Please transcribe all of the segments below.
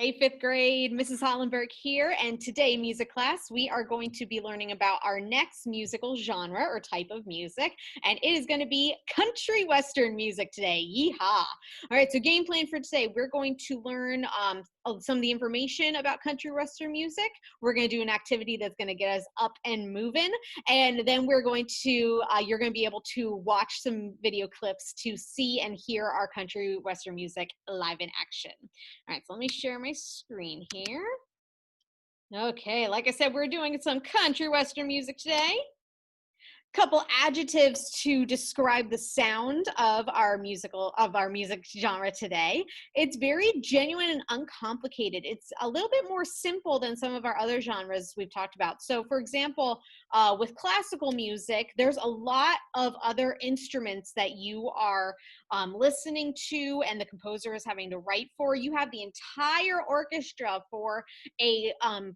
Hey, fifth grade, Mrs. Hollenberg here, and today, music class, we are going to be learning about our next musical genre or type of music, and it is going to be country western music today. Yeehaw! All right, so game plan for today, we're going to learn some of the information about country western music. We're going to do an activity that's going to get us up and moving, and then we're going to, you're going to be able to watch some video clips to see and hear our country western music live in action. All right, so let me share my screen here. Okay, like I said, we're doing some country western music today. Couple adjectives to describe the sound of our music genre today. It's very genuine and uncomplicated. It's a little bit more simple than some of our other genres we've talked about. So for example, with classical music, there's a lot of other instruments that you are listening to and the composer is having to write for. You have the entire orchestra for a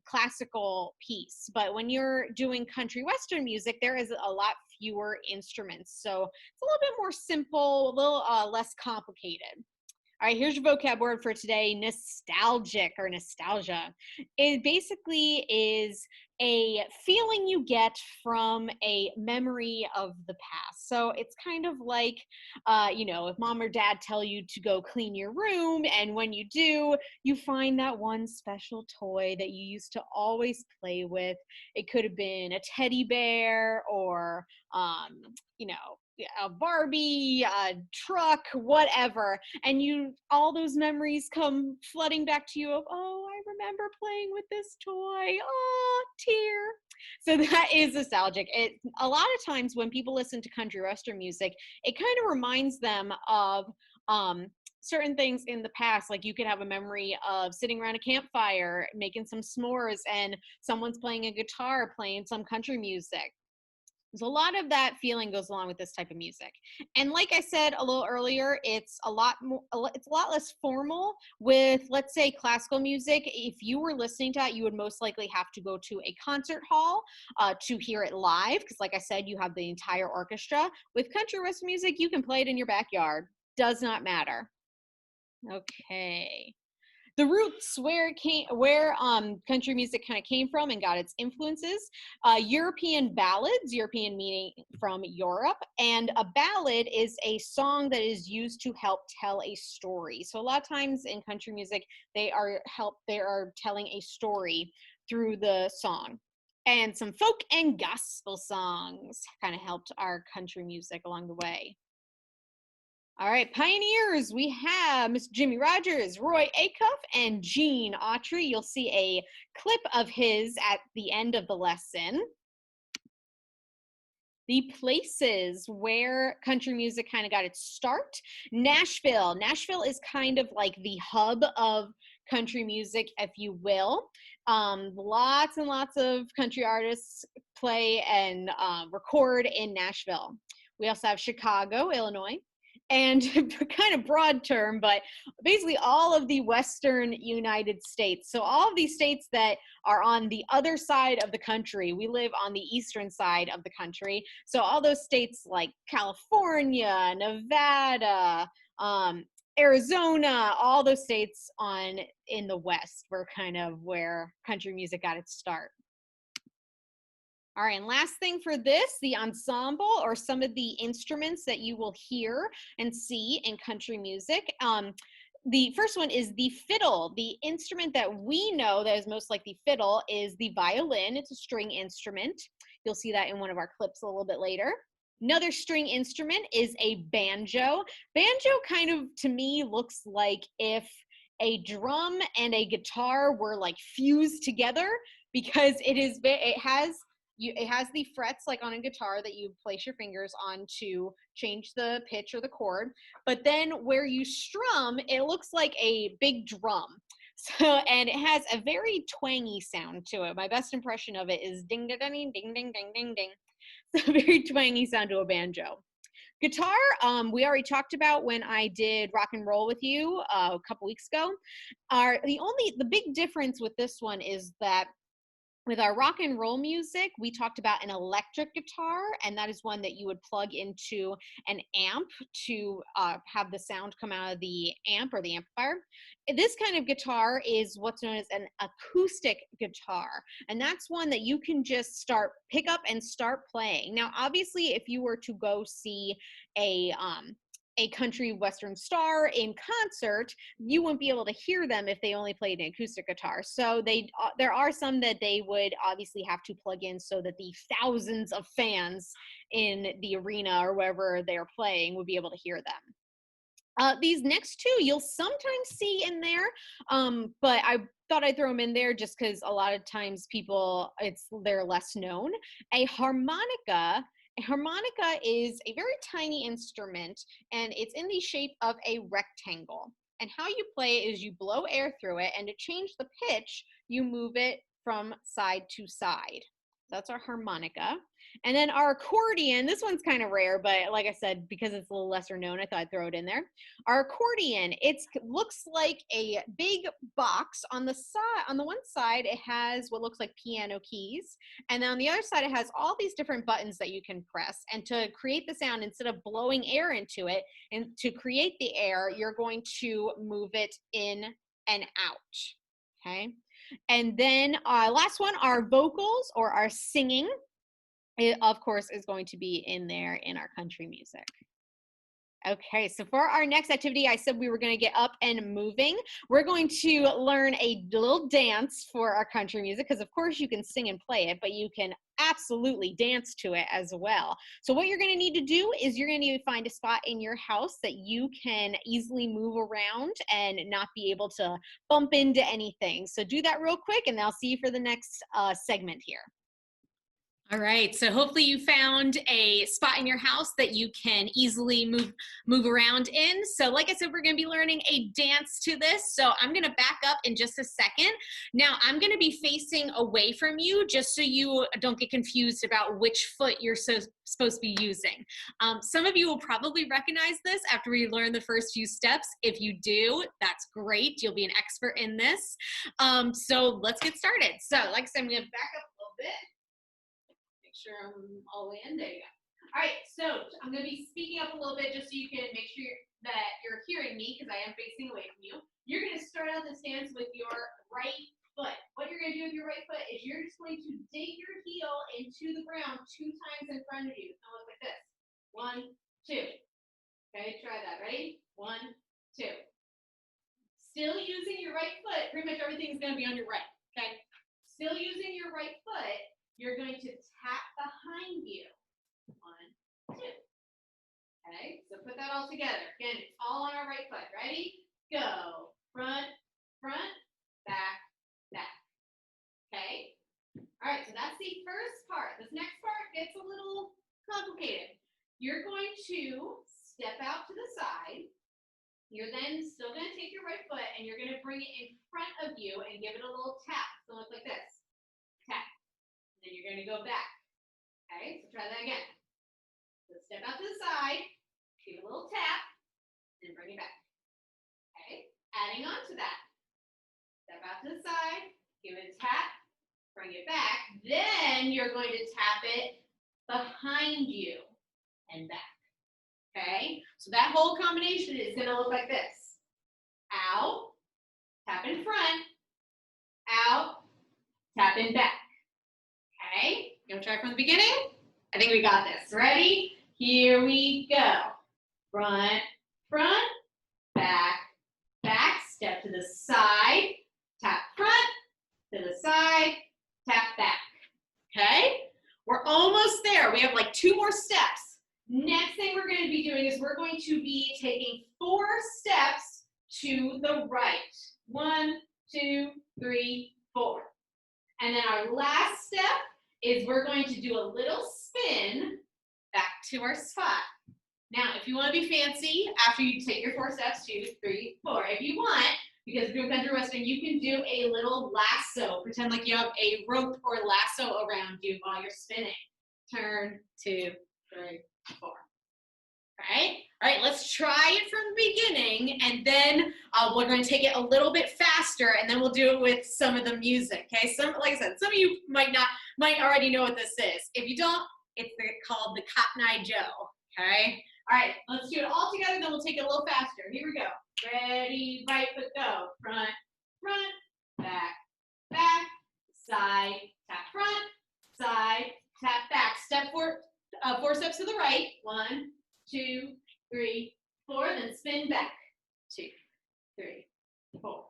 classical piece. But when you're doing country western music, there is a lot fewer instruments. So it's a little bit more simple, a little less complicated. All right, here's your vocab word for today, nostalgic or nostalgia. It basically is a feeling you get from a memory of the past. So it's kind of like, if mom or dad tell you to go clean your room, and when you do, you find that one special toy that you used to always play with. It could have been a teddy bear or, a Barbie, a truck, whatever, and all those memories come flooding back to you of, oh, I remember playing with this toy, oh, tear. So that is nostalgic. A lot of times when people listen to country western music, it kind of reminds them of certain things in the past. Like you could have a memory of sitting around a campfire, making some s'mores, and someone's playing a guitar, playing some country music. So a lot of that feeling goes along with this type of music. And like I said a little earlier, it's a lot less formal with, let's say, classical music. If you were listening to that, you would most likely have to go to a concert hall to hear it live. Because like I said, you have the entire orchestra. With country western music, you can play it in your backyard. Does not matter. Okay. The roots where country music kind of came from and got its influences. European ballads, European meaning from Europe, and a ballad is a song that is used to help tell a story. So a lot of times in country music, they are telling a story through the song. And some folk and gospel songs kind of helped our country music along the way. All right, pioneers, we have Mr. Jimmy Rogers, Roy Acuff, and Gene Autry. You'll see a clip of his at the end of the lesson. The places where country music kind of got its start. Nashville. Nashville is kind of like the hub of country music, if you will. Lots and lots of country artists play and record in Nashville. We also have Chicago, Illinois. And kind of broad term, but basically all of the Western United States. So all of these states that are on the other side of the country, we live on the eastern side of the country. So all those states like California, Nevada, Arizona, all those states in the West were kind of where country music got its start. All right, and last thing for this, the ensemble, or some of the instruments that you will hear and see in country music. The first one is the fiddle. The instrument that we know that is most like the fiddle is the violin. It's a string instrument. You'll see that in one of our clips a little bit later. Another string instrument is a banjo. Banjo kind of, to me, looks like if a drum and a guitar were like fused together, because it has the frets like on a guitar that you place your fingers on to change the pitch or the chord. But then where you strum, it looks like a big drum. So, and it has a very twangy sound to it. My best impression of it is ding, ding, ding, ding, ding, ding, ding, ding. It's a very twangy sound to a banjo. Guitar, we already talked about when I did rock and roll with you a couple weeks ago. The big difference with this one is that With our rock and roll music, we talked about an electric guitar, and that is one that you would plug into an amp to have the sound come out of the amp or the amplifier. This kind of guitar is what's known as an acoustic guitar, and that's one that you can just pick up and start playing. Now, obviously, if you were to go see a country western star in concert, you wouldn't be able to hear them if they only played an acoustic guitar. So there are some that they would obviously have to plug in so that the thousands of fans in the arena or wherever they're playing would be able to hear them. These next two you'll sometimes see in there, but I thought I'd throw them in there just because a lot of times they're less known. A harmonica. A harmonica is a very tiny instrument, and it's in the shape of a rectangle. And how you play it is you blow air through it, and to change the pitch, you move it from side to side. That's our harmonica. And then our accordion, this one's kind of rare, but like I said, because it's a little lesser known, I thought I'd throw it in there. Our accordion, it looks like a big box. On the side, on the one side, it has what looks like piano keys. And then on the other side, it has all these different buttons that you can press. And to create the sound, instead of blowing air into it, and to create the air, you're going to move it in and out, okay? And then last one, our vocals or our singing, it, of course, is going to be in there in our country music. Okay, so for our next activity, I said we were going to get up and moving. We're going to learn a little dance for our country music because, of course, you can sing and play it, but you can absolutely dance to it as well. So what you're going to need to do is you're going to need to find a spot in your house that you can easily move around and not be able to bump into anything. So do that real quick, and I'll see you for the next segment here. All right, so hopefully you found a spot in your house that you can easily move around in. So like I said, we're gonna be learning a dance to this. So I'm gonna back up in just a second. Now I'm gonna be facing away from you just so you don't get confused about which foot you're supposed to be using. Some of you will probably recognize this after we learn the first few steps. If you do, that's great. You'll be an expert in this. So let's get started. So like I said, I'm gonna back up a little bit. Sure I'm all the way in. There you go. All right, so I'm going to be speaking up a little bit just so you can make sure that you're hearing me because I am facing away from you. You're going to start out the stance with your right foot. What you're going to do with your right foot is you're just going to dig your heel into the ground 2 times in front of you. It's going to look like this. 1, 2. Okay, try that. Ready? 1, 2. Still using your right foot. Pretty much everything's going to be on your right. Okay? Still using your right foot. You're going to tap behind you. 1, 2. Okay, so put that all together. Again, it's all on our right foot. Ready? Go. Front, front, back, back. Okay? All right, so that's the first part. This next part gets a little complicated. You're going to step out to the side. You're then still going to take your right foot and you're going to bring it in front of you and give it a little tap. So look like this. Tap. Then you're going to go back. Okay, so try that again. So step out to the side, give it a little tap, and bring it back. Okay, adding on to that. Step out to the side, give it a tap, bring it back. Then you're going to tap it behind you and back. Okay, so that whole combination is going to look like this. Out, tap in front, out, tap in back. Okay, you want to try from the beginning? I think we got this. Ready? Here we go. Front, front, back, back. Step to the side, tap front, to the side, tap back. Okay, we're almost there. We have like 2 more steps. Next thing we're going to be doing is we're going to be taking 4 steps to the right. 1, 2, 3, 4. And then our last step is we're going to do a little spin back to our spot. Now, if you want to be fancy, after you take your 4 steps, 2, 3, 4, if you want, because we're doing country western, you can do a little lasso. Pretend like you have a rope or lasso around you while you're spinning. Turn, 2, 3, 4. All right? All right, let's try it from the beginning, and then we're going to take it a little bit faster, and then we'll do it with some of the music. Okay, like I said, some of you might already know what this is. If you don't, it's called the Cotton Eye Joe. Okay. All right, let's do it all together. Then we'll take it a little faster. Here we go. Ready, right foot, go. Front, front, back, back, side, tap front, side, tap back. Step four steps to the right. 1, 2, 3, 4. Then spin back. 2, 3, 4.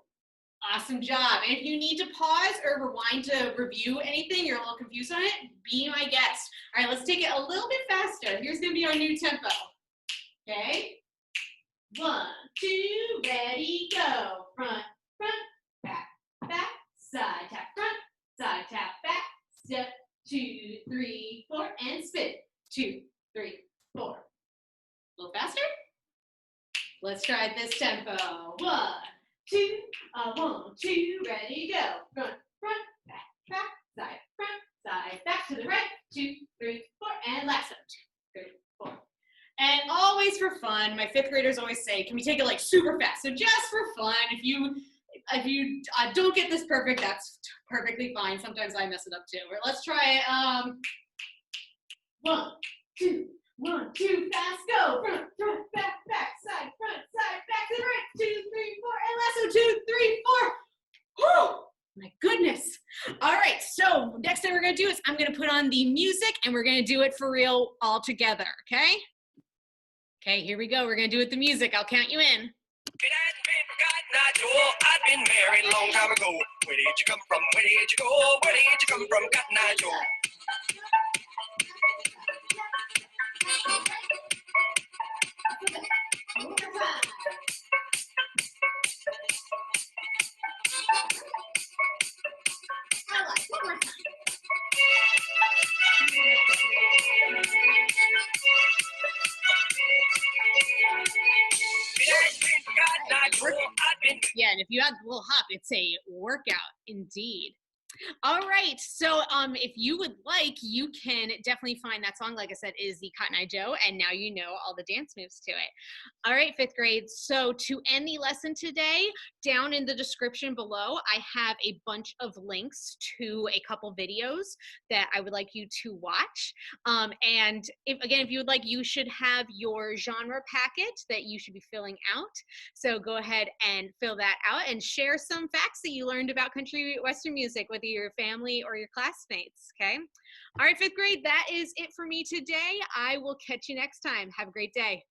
Awesome job. And if you need to pause or rewind to review anything, you're a little confused on it, be my guest. All right, let's take it a little bit faster. Here's going to be our new tempo. Okay? 1, 2, ready, go. Front, front, back, back, side, tap front, side, tap back, step, 2, 3, 4, and spin. 2, 3, 4. A little faster? Let's try this tempo. 1, 2, 1, 2, ready, go. Front, front, back, back, side, front, side, back to the right. 2, 3, 4, and last up. 2, 3, 4. And always for fun, my 5th graders always say, can we take it like super fast? So just for fun, if you don't get this perfect, that's perfectly fine. Sometimes I mess it up too. Let's try it. 1, 2, 1, 2, fast, go. Front, front, back, back, side, back to the right. 2, 3, 4, and lasso. 2, 3, 4. Whew! My goodness. All right, so next thing we're gonna do is I'm gonna put on the music and we're gonna do it for real all together, okay? Okay, here we go. We're gonna do it with the music. I'll count you in. It has been forgotten, I told. I've been married a long time ago. Where did you come from? Where did you go? Where did you come from, Cotton Eye Joe? Yeah, and if you add the little hop, it's a workout indeed. All right, so if you would like, you can definitely find that song. Like I said, is the Cotton Eye Joe, and now you know all the dance moves to it. All right, 5th grade, so to end the lesson today, down in the description below, I have a bunch of links to a couple videos that I would like you to watch. And if you would like, you should have your genre packet that you should be filling out. So go ahead and fill that out and share some facts that you learned about country western music with your family or your classmates, okay? All right, 5th grade, that is it for me today. I will catch you next time. Have a great day.